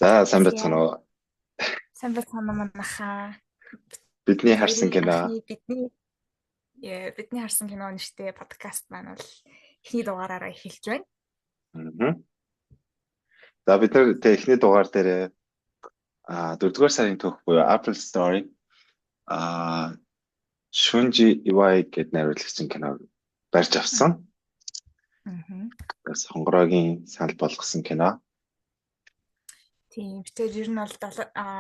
За сайн байцгаана уу. Сайн байцгаана манайхаа. Бидний харсан Хоёрын кино. анхны бидний харсан кино нэртэй подкаст маань бол эхний дугаараараа эхэлж байна. Мгм. За бид нар тэ эхний дугаар дээр 4-р сарын түүх буюу Apple Story Шүнжи Ивай гэдэг найруулагчийн киног барьж авсан. Аа. Сонгороогийн санал болгосон кино. Тийм. Тэгэхээр ер нь бол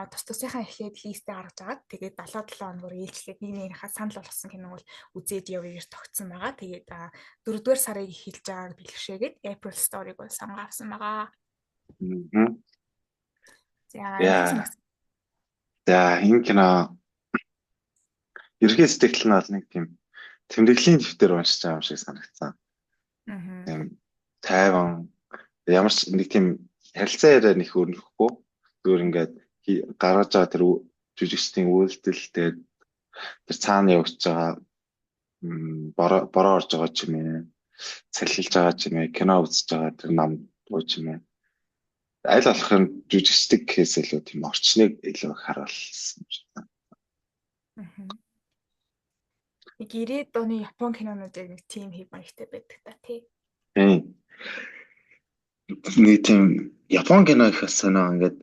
тус тусынхаа эхлээд листээ гаргаж агаад тэгээд 77 хоногор ээлжлээд нэг нэгнийхээ санал болгосон киног бол үзээд явъя гэж тогтсон байгаа. Тэгээд 4-р сарыг эхэлж байгааг бэлгшээгээд April Story-г бол сонгоо авсан байгаа. Мгм. За, Яа. санагсан. За энэ кино ерхий сэтгэл нь бол нэг тийм тэмдэглэлийн дэвтэр уншиж байгаа юм шиг санагдсан. Аа. Тийм тайван ямар ч нэг тийм харилцаа яриа нэг өрнөхгүй зүгээр ингээд гаргаж байгаа тэр жүжигчдийн үйлдэл тэгээд тэр цаана явж байгаа бороо орж байгаа ч юм ээ цалхилж байгаа ч юм ээ кино үзэж байгаа тэр нам бууч юм ээ аль болох нь жүжигчдэг гэхээс илүү тийм орчныг илүү харуулсан юм шиг байна. Аа. Нэг 90-ад оны Япон кинонуудыг нэг тийм хэв маягтай байдаг та тий. Тийм. Нэг тийм Япон кино их санаа ингээд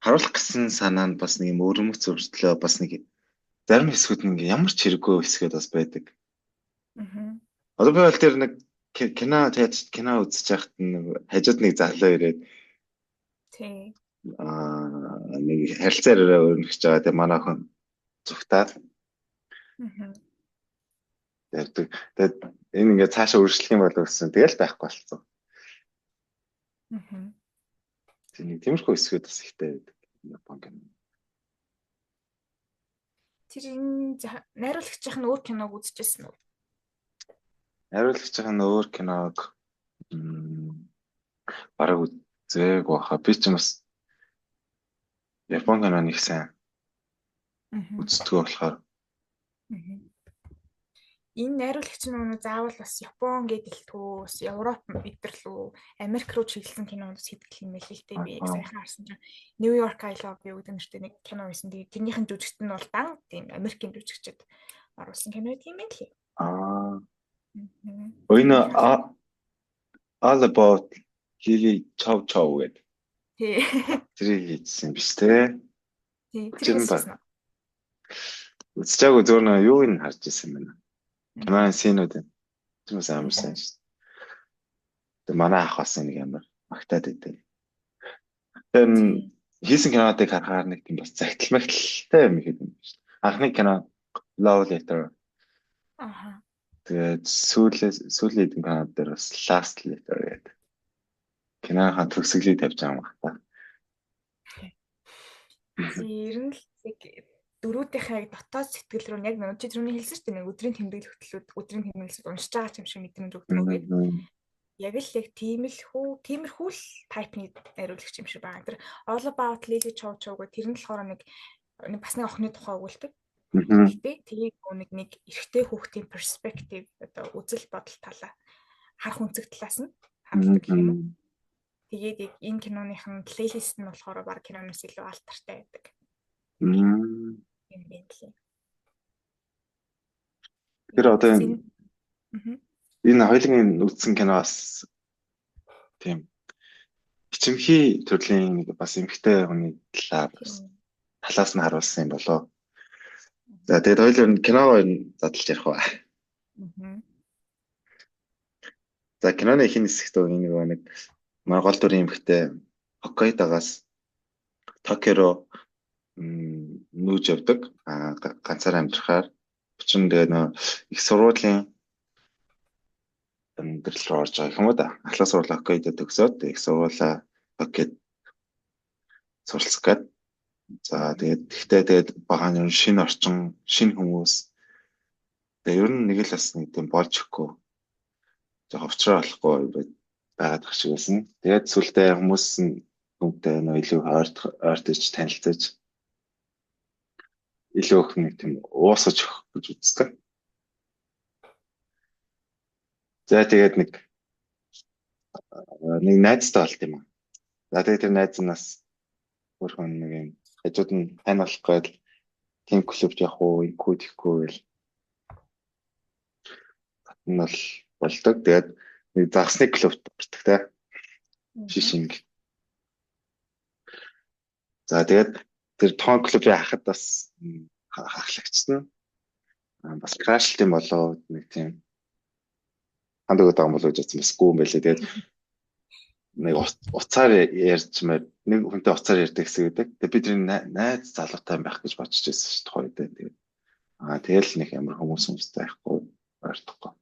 харуулах гэсэн санаа нь бас нэг юм өрөмөц өртлөө бас нэг зарим хэсгүүд нь ингээд ямар ч хэрэггүй хэсгээд бас байдаг. Аа. Одоо би бол тэр нэг кино үзэж байхад нэг хажууд нэг залуу ирээд Тий. нэг харилцаа яриа өрнөж байгаа тийм манай хүн зүгтаад Аа. ярьдаг. Тэгээд энэ ингээд цаашаа үргэлжлэх юм бол гэсэн тэгэл байхгүй болсон. Аа. Тийм тиймэрхүү хэсгүүд бас ихтэй байдаг. Япон кино. Тэр энэ найруулагчийнх нь өөр киног үзчихсэн үү? Найруулагчийн өөр киног бараг үзээг баха. Би ч бас Япон кино нэг сайн үздэг болохоор. Энэ найруулагч нь заавал бас Япон гэдэлтгүү, Европ мэдэрлүү, Америк руу чиглэсэн кинонд сэтгэл юм л хэлтэй би сайхан харсан чинь New York I Love You гэдэг нэртэй нэг кино байсан. Тэгээд тэрнийх нь жүжигчд нь бол дан тийм Америкийн жүжигчд оруулсан кино тийм байх лээ. Энэ All About Lily Chow Chow гэдэг. Тий. Тэрийг хийсэн биш те. Тий, тэр үзсэн. Үзчихаагүй зөөр нэг юу ин харж ирсэн байна. Киноны сценүүд энэ. Түмээс амар сайн шүү. Тэгээ манай ах бас нэг амар магтаад идэв. Тэр хийсэн кинодыг харахаар нэг тийм бас загталмагталтай юм ихэд юм шүү. Анхны кино Love Letter. Тэгээд сүүлийн кинод дээр бас Last Letter гэдэг. Киноны төгсгөлийг тавьж байгаа юм байна. Ер нь л дөрүүдийнхээ дотоод сэтгэл рүү яг нэг чи түрүүний хэлсэн шүү дээ нэг өдрийн тэмдэглэлүүд уншиж байгаа юм шиг мэдрэмж өгдөг гэдэг. Яг л яг тиймэрхүү л тайпны найруулагч юм шиг байна. Тэр All About Lily Chow Chow гэх тэр нь болохоор нэг бас нэг охины тухай өгүүлдэг. Гэтэ тийг нэг эрэгтэй хүүхдийн перспектив одоо үзэл бодол талаа харах үнцэг талаас нь харуулдаг юм. Тэгээд энэ киноныхын плейлист нь болохоор баг киноноос илүү алтартай байдаг. юм бэлээ. Тэр одоо энэ хоёулын үзсэн киноос тийм ичимхий төрлийн нэг бас эмхтэй хүний талаас нь харуулсан юм болоо. За тэгээд хоёул киног задлж ярих ба. За киноны ихэнх хэсэгт нэг манай гол дүрийн эмхтэй Хоккайдогоос Токио нүүж явдаг. Ганцаар амьдрахаар өчигдөр тэгээд их сургуулийн амьдрал руу орж байгаа юм уу да. Ахлах сургууль Хоккайдод төгсөөд их сургуулаа Токиод суралцах гээд. За тэгээд багааны шинэ орчин, шинэ хүмүүс. Тэгээд ер нь нэг л бас нэг тийм болж өгөхгүй. Жоо ховчроо болохгүй байгаад байх шиг байсан. Тэгээд сүултээ хүмүүс нь хүнтэй илүү ойртож танилцаж илүү их нэг тийм уусаж өгөх гэж үздэг. За тэгээд нэг найзтай болт юм аа. За тэгээд тэр найз нас Өөрхөн нэг юм хажууд нь тань болох гээд team клуб явах уу, инкүү тэхгүй гэл нь бол болдог. Тэгээд нэг загсны клубт ордог те. Шишинг. За тэгээд тэр тоон клубын хахад бас хахлагчсан. Бас крашлт юм болоо нэг тийм хандаг удаан болоо гэж бас гүн байлээ. Тэгээд нэг уцаар ярьчмаар нэг хүнтэй уцаар ярьдаг гэсэн үг. Тэгээд бид найз залуутай байх гэж бодож байсан шүү дээ хоёроо. Тэгээд тэгэл нэг ямар хүмүүстэй байхгүй ойртохгүй.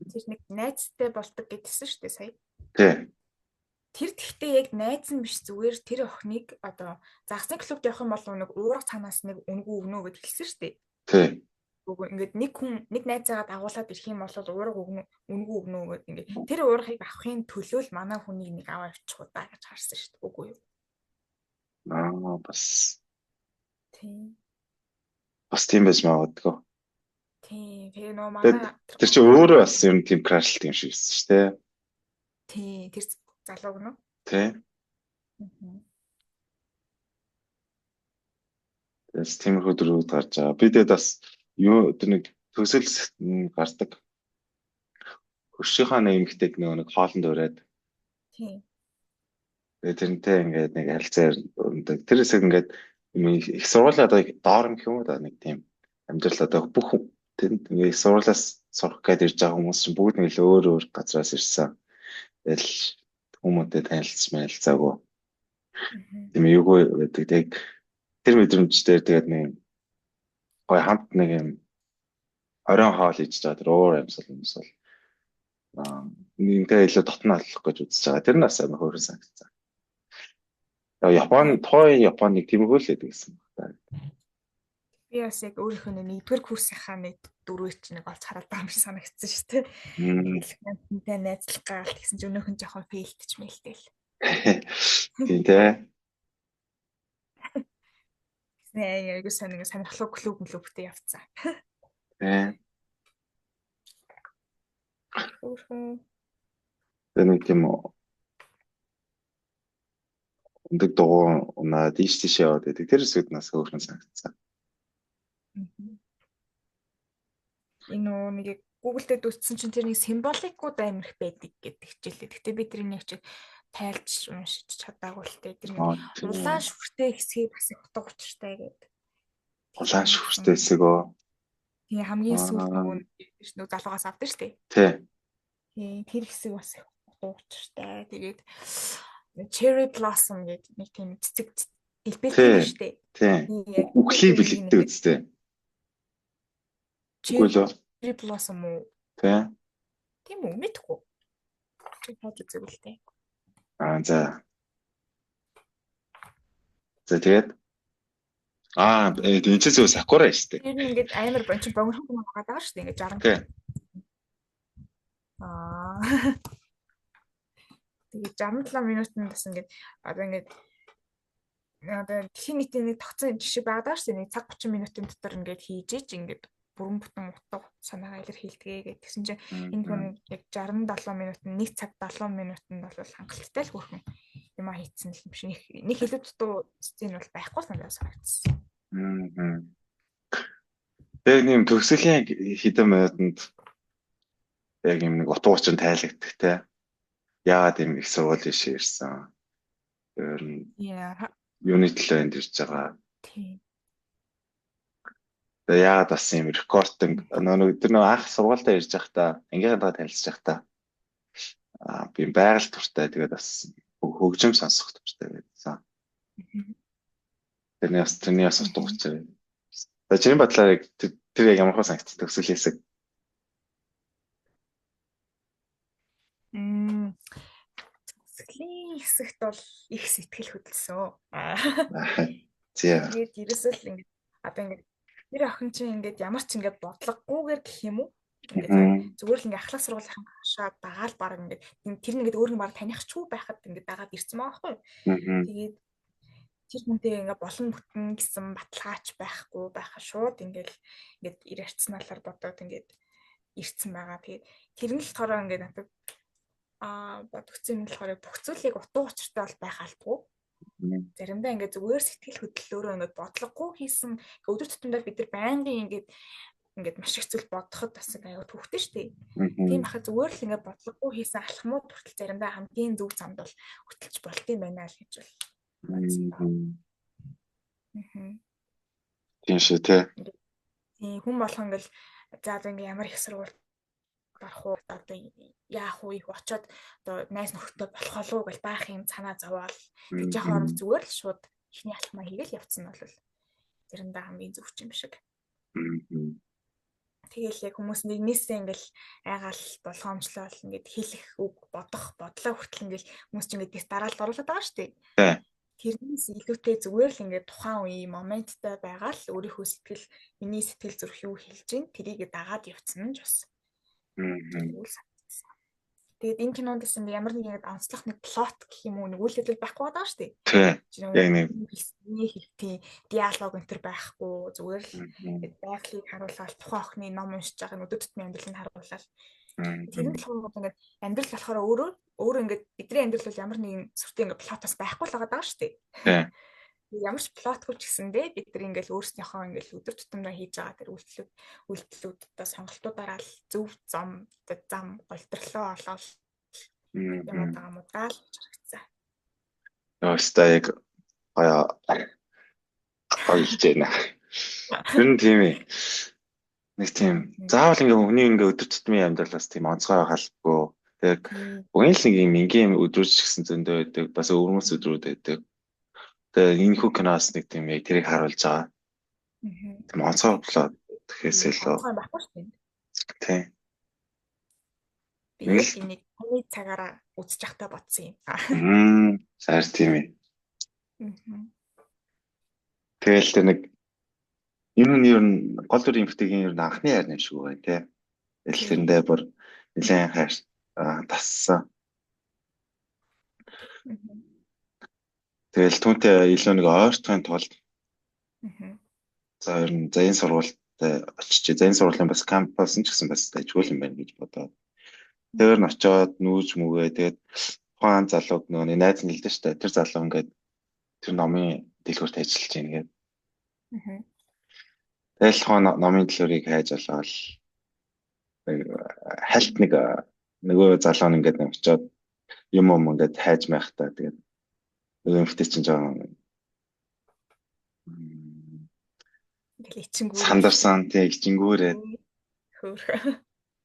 Тэр нэг найзтай болдог гэдсэн шүү дээ сая. Тий. Тэр тэгтээ яг найз нь биш зүгээр тэр охиныг одоо загсны клубт явах юм бол нэг уурах цаанаас нэг үнгүү өгнө гэж хэлсэн шүү дээ. Тий. Ингээд нэг хүн нэг найзаагаа дагуулад ирэх юм бол уурах үнгүү өгнө гэдэг ингээд тэр уурахыг авахын төлөө л манай хүнийг нэг аваа авчих удаа гэж харсан шүү дээ. Үгүй юу? Бас. Тий. Бас тийм байж магадгүй. Тий. Тэгээ нөө манай тэр чинь өөрөө бас юм тийм крашлт юм шиг байсан шүү дээ. Тий. Тэр залууг нь. Тий. Тэс тиймэрхүү дөрүүд гарч байгаа. Бидэд бас юу тэр нэг төсөл гардаг. Хөршийнхаа нэг эмэгтэйг нэг хоолнд ураад. Тий. Тэгээ тэрнтэй ингээд нэг харилцаар өндөг. Тэр хэсэг ингээд их сургуулаа одоо доор юм гэх юм уу да нэг тийм амьдрал одоо бүх тэнд ингээд сургуулаас сурах гээд ирж байгаа хүмүүс чинь бүгд нэг л өөр газраас ирсэн. Тэгэл хүмүүстэй танилцмайлцаагүй. Тийм юугүй байдаг. Тэг тэр мэдрэмжтэй тэгээд нэг гой хамт нэг юм оройн хоол хийж байгаа тэр өөр юмсал нэгтэй илүү дотнолох гэж үзэж байгаа. Тэр нас амар хөөрхөн санагдсан. Японыг тиймэрхүү л байдаг гэсэн байна. Би бас яг өөрийнхөө нэгдүгээр курсынхаа нэг дөрөв ч нэг олж хараад байгаа юм шиг санагдсан шүү дээ. Тэнтэй найзлах гаалт гэсэн чинь өнөөхөн жоохон фейлтч мэлтэл. Тийм дээ. Яг нэг сонирхолтой клубтэй явцсан. Тий. Өөрхөн нэг тийм өндөг дугуй унаа тийш яваад байдаг. Тэр хэсэгт нас хөөрхөн санагдсан. Энэ нэг Google дээр дүрцсэн чинь тэр нэг символикууд амирх байдаг гэдэг хичээлээ. Гэтэ би тэрний яг тайлж уншиж чадаагүй л дээ. Тэр нэг улаан шүртэй хэсгийг бас их утга учиртай гэдэг. Улаан шүртэй хэсэг үү? Тийм хамгийн сүүлд нөгөө залуугаас авдаг шүү дээ. Тий. Тийм тэр хэсэг бас их утга учиртай. Тэгээд Cherry Blossom гэдэг нэг тийм цэцэг дэлбэлтэй шүү дээ. Тийм. Үхлийг бэлддэг үстэй. Cherry Blossom уу? Тий. Тийм үү мэдгүй. Чи хаад үзэг л дээ. За. Тэгээд энэ ч зөв сакура шүү дээ. Тэр нь ингээд амар бонч богинохон юм байгаа шүү дээ. Ингээд 60. Тий. Тэгээд 67 минутанд бас ингээд одоо ингээд дэлхийн нийтийн нэг тогтсон жишээ байгаа шүү дээ. Нэг цаг 30 минутын дотор ингээд хийж ич ингээд бүрэн бүтэн утга санаагаа илэрхийлдэгэ гэсэн чинь энэ хүн яг 67 минутанд нэг цаг 70 минутанд бол хангалттай л хөрхөн юм хийцэн л юм шиг нэг хэлэв дутуу зэн бол байхгүй санагдсан. Тэгээ нэм төгсөлийн хэдэн минутанд яг юм нэг утга учир тайлагддаг те. Яагаад юм их сургуулийн ширсэн. Тэр нь юуны төлөө энд ирж байгаа. Тийм. Тэгээ яагаад бас юм рекординг тэр нэг анх сургуультай ирж байхдаа ангийнхаа танилцж байхдаа би байгаль туртай тэгээд бас хөгжим сонсох туртай байсан. Тэрний бас утга учир. За чиний бодлоор тэр яг ямар хөө санагдсан төгсөлийн хэсэг? Төгсөлийн хэсэгт бол их сэтгэл хөдлсөн. Тэгээд ерөөсөө л ингээд одоо ингээд тэр охин чинь ингээд ямар ч ингээд бодлогогүйгээр гэх юм уу? Ингээд зүгээр л ингээд ахлах сургуулийн хашаад дагаал баг ингээд тэр нэгэд өөр нэг баг таних ч байхад ингээд дагаад ирсэн байгаа байхгүй. Тэгээд тэр хүнтэй ингээд болон бүтэн гэсэн баталгаач байхгүй байхаа шууд ингээд ирэрцнaalаар бодоод ингээд ирсэн байгаа. Тэгээд тэр нь л болохоор ингээд надад бодгцсон юм болохоор бүх зүйлийг утга учиртай бол байх албагүй. Заримдаа ингээд зүгээр сэтгэл хөдлөлөөрөө ингээд бодлогогүй хийсэн өдөр тутамдаа бид нар байнгын ингээд маш их зүйл бодоход бас аюу төвхтэй шүү дээ. Тийм бахад зүгээр л ингээд бодлогогүй хийсэн алхмууд хүртэл заримдаа хамгийн зөв замд бол хөтлөж болт юм байна л гэж бол бодсон. Тийм шүү те. Тийм хүн болгоо ингээд за ингээд ямар их сургууль барах уу одоо яах уу их очоод одоо найз нөхдөд болох болов уу гэж баах юм санаа зовоол тэгж яхаар зүгээр л шууд ихний алхмаа хийгээл явцсан бол заримдаа хамгийн зөв юм шиг. Тэгэл яг хүмүүс нэгнээсээ ингээл айгаал болгоомжлол ингээд хэлэх үг бодох бодлоо хүртэл ингээл хүмүүс ч ингээд дараалал оруулаад байгаа шүү дээ. Тэрнээс илүүтэй зүгээр л ингээд тухайн үеийн моменттай байгаа л өөрийнхөө сэтгэл миний сэтгэл зүрх юу хэлж гин тэрийг дагаад явцсан нь бас. Тэгээд энэ кинонд гэсэн ямар нэг онцлог нэг плот гэх юм уу нэг үйл явдал байхгүй байгаа шүү дээ. Яг нэг хэлтийн диалог өнтер байхгүй зүгээр л байгалыг харуулаад тухайн охины ном уншиж байгаа өдөр тутмын амьдралыг харуулаад тэр нь болохоор ингээд амьдрал болохоор өөрөө ингээд бидний амьдрал бол ямар нэгэн сүртэй ингээд плотоос байхгүй л байгаа шүү дээ. Ямар ч плотгүй ч гэсэндээ бид нар ингээл өөрсдийнхөө ингээл өдөр тутамдаа хийж байгаа тэр үйлдэлүүдээ сонголтуудаараа л зөв зам голтрлоо олоод юм байгаа мудаал гэж харагдсан. Яста яг ойлж байна. Тэр нь тийм ээ. Нэг тийм заавал ингээ хүний ингээ өдөр тутмын амьдралаас тийм онцгой халбгүй. Тэг бүгэн л нэг юм ингийн өдрүүч гэсэн зөндөө байдаг. Бас өвөрмөс өдрүүд байдаг. Тэгээ энэ хүү киноос нэг тийм яг тэрийг харуулж байгаа. Тийм онцгой плот гэхээсээ л онцгой байхгүй шүү дээ. Тийм. Би нэг хүний цагаараа үзэж явахдаа бодсон юм. Сар тийм ээ. Тэгэл тэр нэг энэ нь ер нь гол дүр эмхтэйгийн ер нь анхны хайр юм шиг байна тий. Тэгэл тэрэндээ бүр нэлээд хайр тассан. Тэгэл түүнтэй илүү нэг ойртохын тулд за ер нь зэйн сургуультай очиж зэйн сургуулийн бас кампус нь ч гэсэн бас ажгүй юм байна гэж бодоод тэр нь очиод нүүж мүгээ тэгээд тухайн залууг нөгөө найз нь хэлдэг шүү дээ тэр залуу ингээд тэр номын дэлгүүрт ажиллаж байна гэдэг. Тэгэл тухайн номын дэлгүүрийг хайж олоод хальт нэг нөгөө залуу нь ингээд очиод юм ингээд хайж майхтаа тэгээд эмхтэй чинь жаа сандарсан тийм ичингүүрээ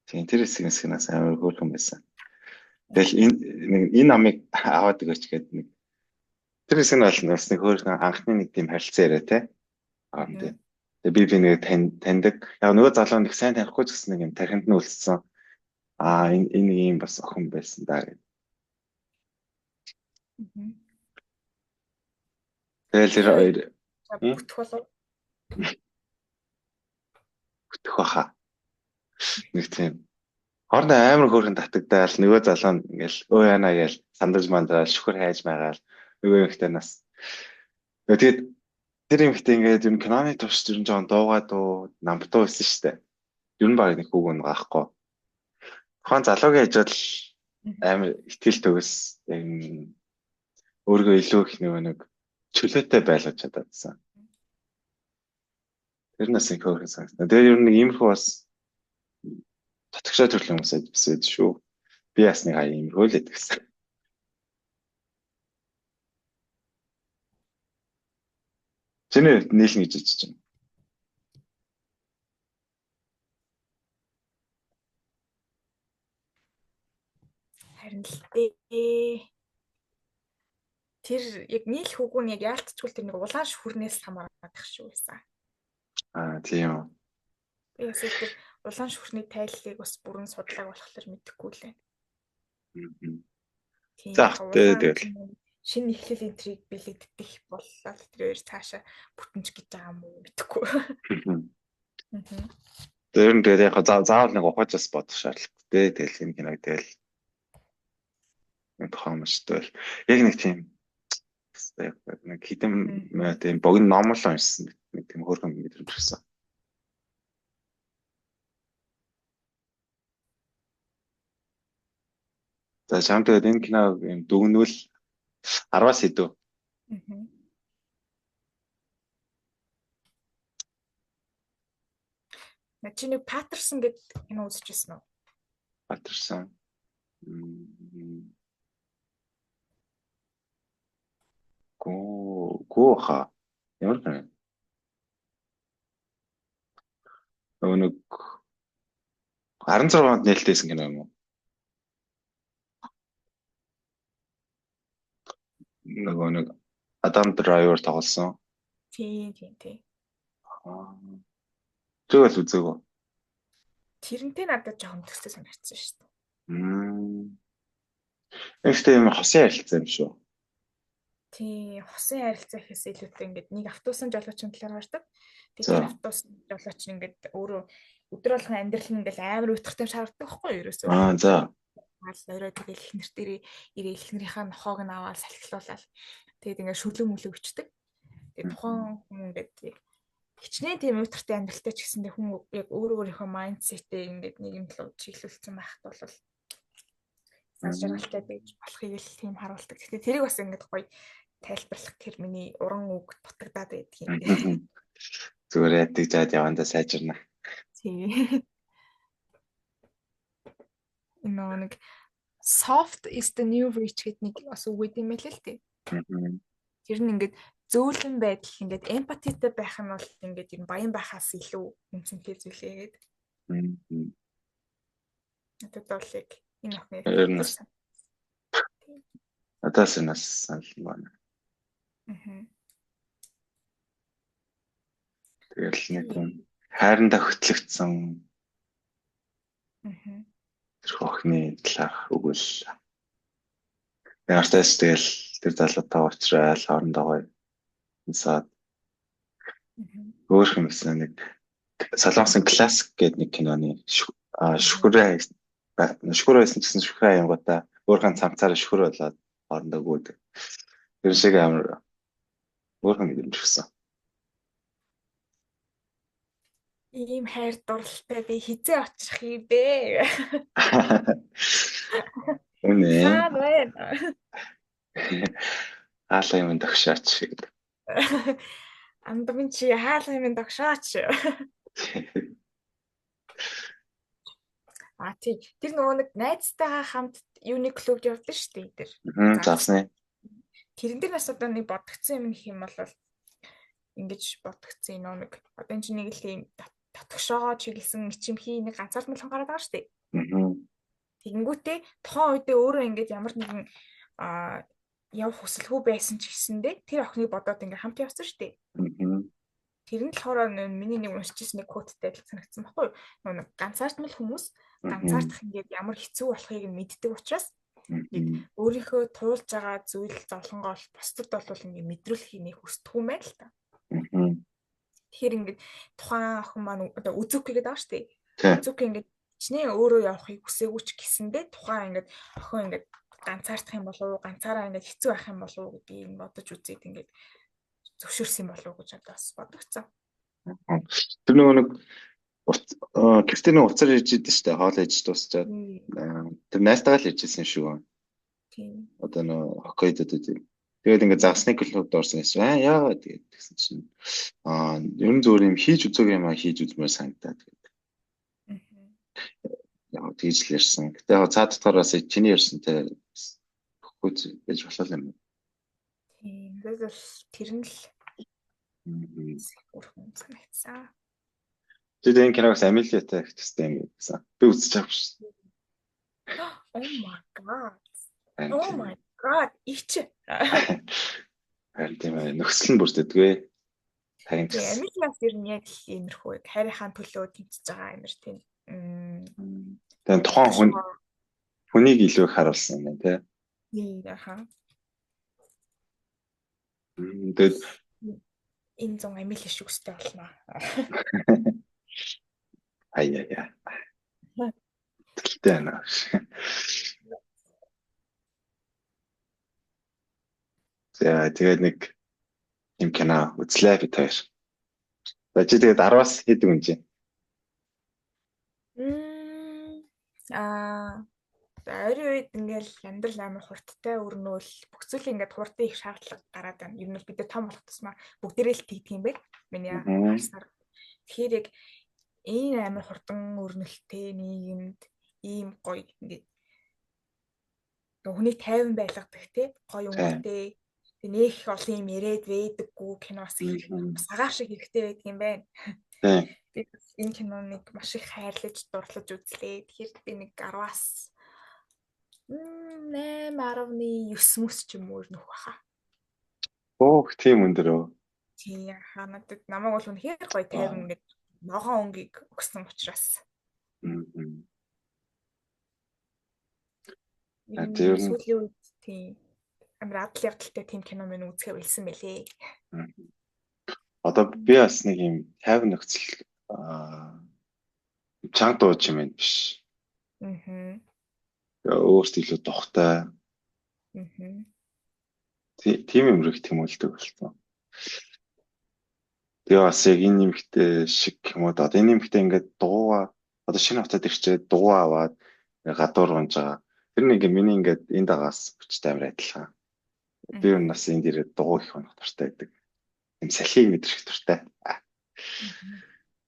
тийм тэр хэсгээс амар хөөрхөн байсан. Тэгэл энэ намыг аваад өгөөч гэдэг нэг тэр хэсэг нь бол бас нэг хөөрхөн анхны нэг тийм харилцаа яриа тий. Тэгээ би нэг таньдаг. Яг нөгөө залуу нэг сайн танихгүй ч гэсэн нэг юм тархинд нь үлдсэн. Энэ ийм бас охин байсан даа гэдэг. Тэгэл тэр хоёр бүтэх болов. Бүтэх баха. Нэг тийм хоорондоо амар хөөрхөн татагдаал нөгөө залуу нь ингээл өө яана гээл сандарж мандраал шүхэр хайж магаал нөгөө ихтэй нас. Тэгээд тэр ихтэй ингээд юм киноны турш ер нь жоон дуугаад намтуу байсан шүү дээ. Ер нь баг нэг хүүг нь gaахгүй. Тухайн залуугийн хажууд амар ихтгэл төгс өөргөө илүү их нэг чөлөөтэй байлгаж чадсан. Тэр нас их хөөрхөн санагдсан. Тэгээд ер нь нэг иймэрхүү бас татгшаа төрлийн хүмүүс бас байдаг шүү. Би бас нэг иймэрхүү л байдаг гэсэн. Чиний нийлнэ гэж хэлж байна. Харин л дээ. Тэр яг нийлэх үгүй нь яг яалтчгүй тэр нэг улаан шүхрнээс хамаарах шүү байсан. Тийм үү. Би бас тэр улаан шүхрний тайллыг бас бүрэн судлааг болохоор мэдэхгүй л байна. За тэгээд шинэ эхлэл энтриг бэлэгддэг боллоо тэр хоёр цаашаа бүтэнч гэж байгаа юм уу мэдэхгүй. Тэр нь тэгээд яг заавал нэг ухаж бас бодох шаардлагатай. Тэгэл энэ киног тэгэл тохомжтой. Яг нэг тийм нэг хитэн тийм богино ном л уншсан нэг тийм хөөрхөн мэдрэмж өгсөн. За чам тэгээд энэ киног юм дүгнвэл 10-аас хэдв. Чи нэг Паттерсон гэдэг кино үзчихсэн үү? Паттерсон. Гоо ямар байна? Нэг 16 онд нээлттэйсэн кино юм уу? Нэг Адам Драйвер тоглосон. Тийм. Тэгэл үзээгөө. Тэрнтэй надад жоохон төстэй санагдсан шүү дээ. Эхтэй юм хосын харилцаа юм шүү. Тийм, хосын харилцаа гэхээс илүүтэй ингээд нэг автобусын жолоочийн талаар гардаг. Тэгэхээр автобус жолооч нь ингээд өөрөө өдөр болгон амьдрал нь ингээд амар утгатай шаарддаг байхгүй юу ерөөсөө. За. Орой тэгэл эхнэр дээрээ ирээ эхнэрийнхээ нохоог нь аваад салхилуулаад тэгээд ингээд шүлэг мүлэг өчтдөг. Тэгээд тухайн хүн ингээд хичнээн тийм утгатай амьдралтай ч гэсэндээ хүн яг өөрийнхөө майндсетээ ингээд нэг юм л чиглүүлсэн байхад бол жаргалтай байж болохыг л тийм харуулдаг. Гэхдээ тэрийг бас ингээд гоё тайлбарлах гэр миний уран үг дутагдаад байдаг юм. Зүгээр яддаг жаад явандаа сайжирна. Тийм. Нэг soft is the new rich гэдэг нэг бас үг юм байл л дээ. Тэр нь ингээд зөөлөн байдал ингээд эмпатитай байх нь бол ингээд юм баян байхаас илүү үнцэнтэй зүйлээ гэдэг. Надад бол яг энэ охины надаас нас санал байна. Тэгэл нэг юм хайрандаа хөтлөгдсөн тэр охины талаарх өгвөл яартаас тэгэл тэр залуутай уулзраал хоорондоо инсаад өөр юм гэсэн нэг Солонгосын классик гэдэг нэг киноны шүхрээ байсан гэсэн шүхрээ аянгуудаа өөрхөн цамцаараа шүхэр болоод хоорондоо гүйдэг. Тэр шиг амар өөрхөн мэдрэмж өгсөн. Ийм хайр дурлалтай би хизээ очих юм бэ? Үнэ. Байна. Хаалаа юм дагшаач гэдэг. Андамын чи хаалаа юм дагшаач. Тийм. Тэр нөгөө нэг найзтайгаа хамт Uniqlo-д явдсан шүү дээ тэр. Заасна. Тэрэн дээр бас одоо нэг бодгцсан юм их юм бол ингэж бодгцсан нөгөө нэг одоо энэ нэг л юм татгшоо чиглэсэн ичимхий нэг ганцаардмал хангараад байгаа шүү дээ. Тэгэнгүүтээ тухайн үедээ өөрөө ингэж ямар нэгэн явах хүсэлгүй байсан ч гэсэндээ тэр охиныг бодоод ингээ хамт явсан шүү дээ. Тэр нь болохоор миний нэг уншижсэн нэг кодтай санагдсан баггүй юу? Нэг ганцаардмал хүмүүс ганцаардах ингээд ямар хэцүү болохыг мэддэг учраас өөрийнхөө туулж байгаа зүйл зовлонгоо бусдад бол ингээд мэдрүүлэхийг нэг хүсдэг юм байна л та. Тэгэхээр ингээд тухайн охин маань одоо үзүүк гэдэг байгаа шүү дээ. Үзүүк ингээд чинээ өөрөө явахыг хүсээгүй ч гэсэндээ тухайн ингээд охин ингээд ганцаардах юм болов уу, ганцаараа ингээд хэцүү байх юм болов уу гэдгийг бодож үзээд ингээд зөвшөөрсөн болов уу гэж одоо бас бодогцсон. Тэр нөгөө нэг Кристина уцаар ирж идэв шүү дээ. Хоол ээж дуусчаад. Тэр найстайгаа л иржсэн шүү. Тийм. Одоо нөгөө Хоккайдод үү. Тэгээд ингээд загсны клубд орсон гэсэн. Яа тэгээд тэгсэн чинь ер нь зөвөр юм хийж үзээгүй юм хийж үзмээр санагдаад тэгээд. Яа тэгж л ярьсан. Гэтэ цаад дотороос чиний ярьсантай хөхгүй байж болол юм. Тийм. Тэгээд тэр нь л өөрхөн санагдсан. Тэгээд энэ киногоос Амелиатай ихтэй юм гэсэн. Би үзэж байгаа шүү. Oh my god. Oh my god. Ич. Харин тийм ээ нөхцөл нь бүрддэггүй. Харин Амелиас ер нь яг иймэрхүү хайрынхаа төлөө тэмцэж байгаа юмэр тийм. Тэгээд тухайн хүнийг илүү их харуулсан юм байна тий. Яха. Тэгээд энэ зон Амели шүгстэй болно. Аяа. Тэгтээ наа. Тэгээд нэг юм кино үзлээ би тэр. Бачи тэгээд 10-аас хэдэг юм чи? Ойрын үед ингээл амьдрал амар хурдтай өрнөөл бүх зүйлийг ингээд хурдан их шаардлага гараад байна. Ер нь бид нар том болох тусмаа бүгдээрээ л тэгдэг юм байна. Миний харснаар. Тэгэхээр яг энэ амар хурдан өрнөлттэй нийгэмд ийм гоё ингээд хүний тайван байлгадаг те гоё өнгөтэй нэх олон юм яриад байдаггүй киноос их бас агаар шиг хэрэгтэй байдаг юм байна. Би энэ киноныг маш их хайрлаж дурлаж үзлээ. Тэгэхээр би нэг 10-аас 8.9 мөс ч юм уу нөх баха. Өөх тийм өндөрөө. Тий надад намайг бол үнэхээр гоё тайван ингээд ногоон өнгийг өгсөн учраас. Тэр сүүлийн үед тий амар адал явдалтай тийм кино мэн үзэхээ билсэн байлээ. Одоо би бас нэг юм тайван нөхцөл чанга дууж юм байна биш. Өөртөө илүү тухтай. Тийм юм рэг тэмүүлдэг болсон. Тэгээ бас яг энэ нэмэгтэй шиг юм уу одоо энэ нэмэгтэй ингээд дуугаа одоо шинэ хавцад ирчээд дуугаа аваад гадуур унж байгаа. Тэр нэг миний ингээд энэ дагаас хүчтэй амар адилхан. Би юу нас энд ирээд дуу их өнөх дуртай байдаг. Эм салхийг мэдрэх дуртай.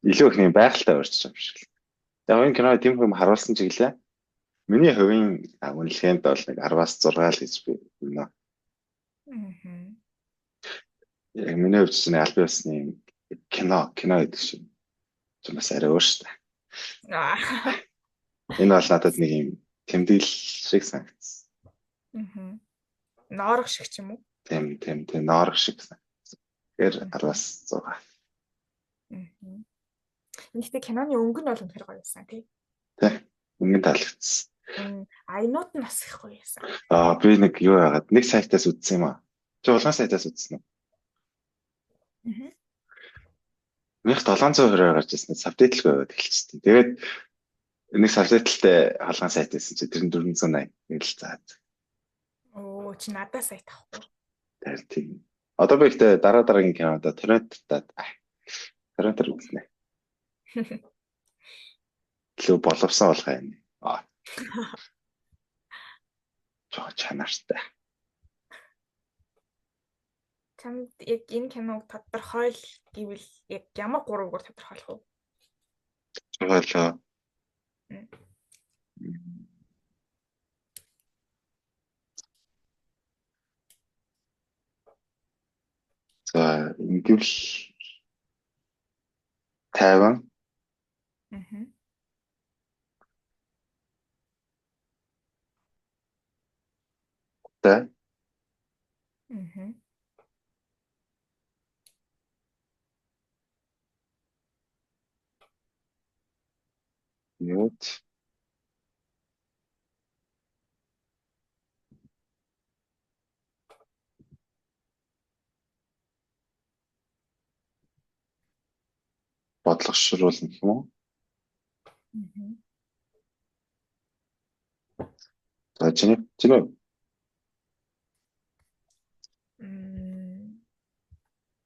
Илүү их нэг байгальтай урьдч юм шиг. Яг энэ кино тийм юм харуулсан чиглээ. Миний хувийн үнэлгээнд бол нэг 10-аас 6 л гэж би үнэ. Яг миний хувьд чинь аль биесны кино гэдэг шиг. Чамаас арай өөр шүү дээ. Энэ бол надад нэг юм тэмдэглэл шиг санагдсан. Ноорох шиг ч юм уу? Тийм ноорох шиг санагдсан. Тэгэхээр 10-аас 6. Гэхдээ киноны өнгө нь бол үнэхээр гоё байсан тий. Тий. Өнгө таалагдсан. Айнууд нь бас их гоё байсан. Би нэг юу яагаад нэг сайтаас үзсэн юм аа. Чи улаан сайтаас үзсэн үү? 1720 гарч ирсэн сабтайтлгүй байгаад эхэлчихсэн. Тэгээд нэг сабтайтлтай халуун сайт байсан чи тэр нь 480 гэл заад. Чи надад сайт авахгүй. Тийм. Одоо би ихтэй дараагийн кинодо Торрентод Торрентор үзнэ. Илүү боловсон болох юм. Чанартай. Чамд яг энэ киног тодорхойл гэвэл яг ямар 3-гаар тодорхойлох вэ? Тодорхойлоо. За ингэвэл 50. Тэ. Мют. Бодлогошруулна гэх юм уу? За чиний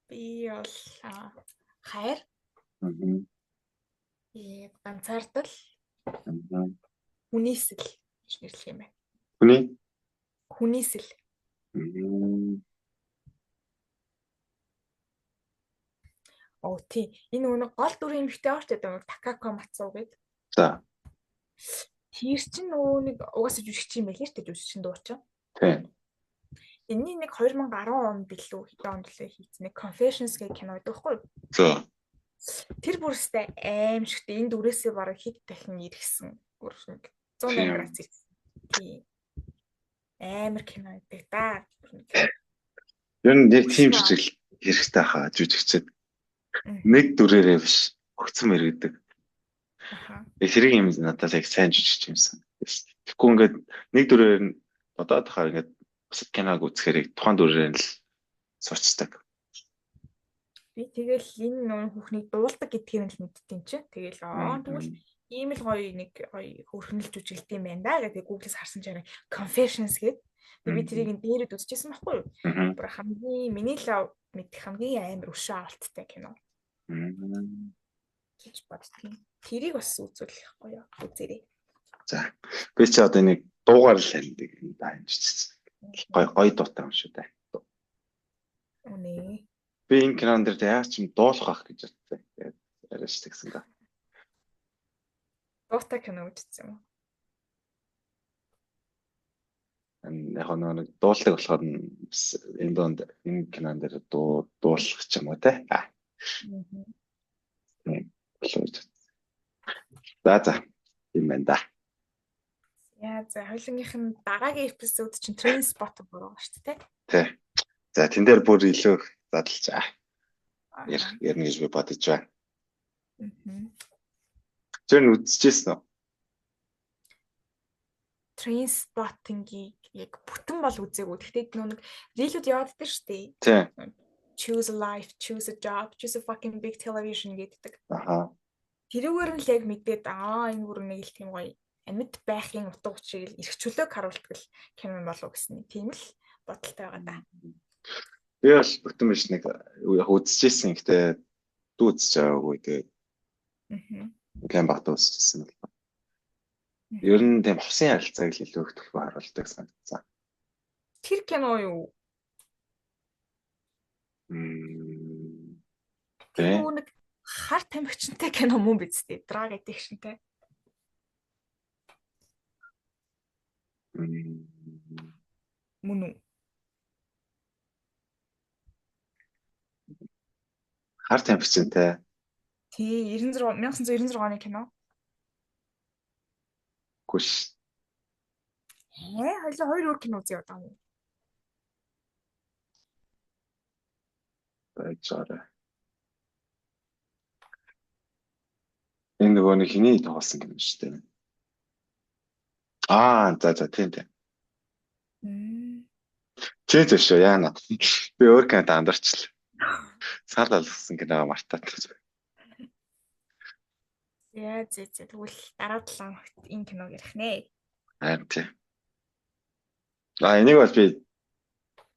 би бол хайр. Ганцаардал. Хүнийсэл гэж нэрлэх юм байна. Хүнийсэл. Тий. Энэ нэг гол дүрийн эмэгтэй орч гэдэг Такако Мацуу гэдэг. За. Тэр чинь нэг угаасаа жүжигч юм байлээ шүү дээ, жүжигчин дуучин. Тийм. Энийн нэг 2010 он билүү хэдэн онд лээ хийсэн нэг Confessions гэх кино байдаг байхгүй юу? За. Тэр бүрстэй аимшигтэй энэ дүрээсээ бараг хэд дахин иргэсэн. Бүр 100 градус ирсэн. Тийм. Амар кино байдаг да. Ер нь яг тийм жижиг хэрэгтэй хаа жүжигчэд. Нэг дүрээрээ биш өгцөн мэрэгдэг. Тэрийг юм надад яг сайн жүжигч юмсан. Тэгэхгүй ингээд нэг дүрээр нь бодоод хахаар ингээд бусад киног үзэхээр тухайн дүрээр нь л сурчдаг. Би тэгэл энэ хүүхнийг дуулдаг гэдгийг нь л мэдтiin чи. Тэгэл тэгвэл ийм л гоё нэг гоё хөрхнөл жүжиглд юм байна да гэдэг Google-с харсан чараа Confessions гэдэг. Би тэрийг дээрэд үзчихсэн байхгүй юу? Бүр хамгийн миний лав мэдэх хамгийн амар өшөө авалттай кино. Гэж боддгийн. Тэрийг бас үзүүлэх гоё үзээрэй. За. Би ч одоо нэг дуугаар л хэлдэг юм да юм чиж. Гой дуутай юм шүү дээ. Үнэ. Би энэ кинон дээр яа ч юм дуулах гэж бодсон. Тэгээд яриаш тэгсэн га. Дуутай кино үзсэн юм уу? Яг нэг дуулдаг болохоор энэ донд энэ кинон дээр дуулах ч юм уу те. За юм байна да. Яа за хоёулынх нь дараагийн эпизод чинь Trainspotting байгаа шүү дээ. Тий. За тэн дээр бүр илүү задлж ярина гэж би бодож байна. Тэр нь үзчихсэн үү? Trainspotting-ийг яг бүтэн бол үзээгүй. Гэхдээ нэг рилүүд яваад байдаг шүү дээ. Тий. Choose a life, choose a job, choose a fucking big television гэдэг. Аха. Тэрүүгээр нь л яг мэдээд энэ бүр нэг л тийм гоё амьд байхын утга учирыг эрх чөлөөг харуулдаг л кино болов гэсэн тийм л бодолтой байгаа да. Би бол бүтэн биш нэг яг үзчихсэн. Гэхдээ үзэж байгаагүй тэгээд. Гэн багтаа үзчихсэн л. Ер нь тийм хосын харилцааг л илүү их төлөв харуулдаг санагдсан. Тэр кино юу? Тэр нэг хар тамхичтай кино мөн биз дээ. Drag addiction-тэй. Мөн үү? Хар тамхичтай. Тий, 1996 оны кино. Гүш. Хоёлоо хоёр өөр кино үзье одоо. Баяжаарай. Энэ нөгөө нэг хиний тоглосон юм шүү дээ. За тийм. Чэж шүү яана. Би өөр кинод андарчлаа. Сар алгасан кино мартаад. Яа тэгвэл дараа 7 хоногт энэ киног ярих нэ. Харин тийм. Энийг бол би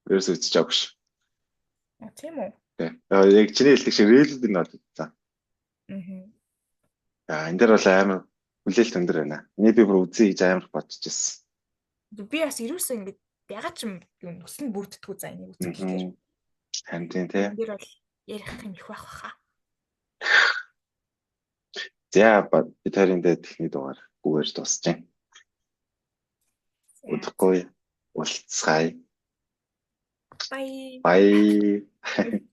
ерөөс үзэж авах ш. Тийм үү? Яг чиний хэлдэг шиг рилүүд нь бодсон. Энэ дээр бол амар хүлээлт өндөр байна. Энийг би бүр үзье гэж амар бодож ирсэн. Би бас ерөөсөө ингэж ягаад ч юм өснө бүрддэггүй за энийг үзэх гэхээр. Харин тийм тий. Энэ дээр бол ярих юм их байх баха. За би таринда техник дугаар гүгээр дуусчих. Удахгүй уулзцай. Bye. Bye.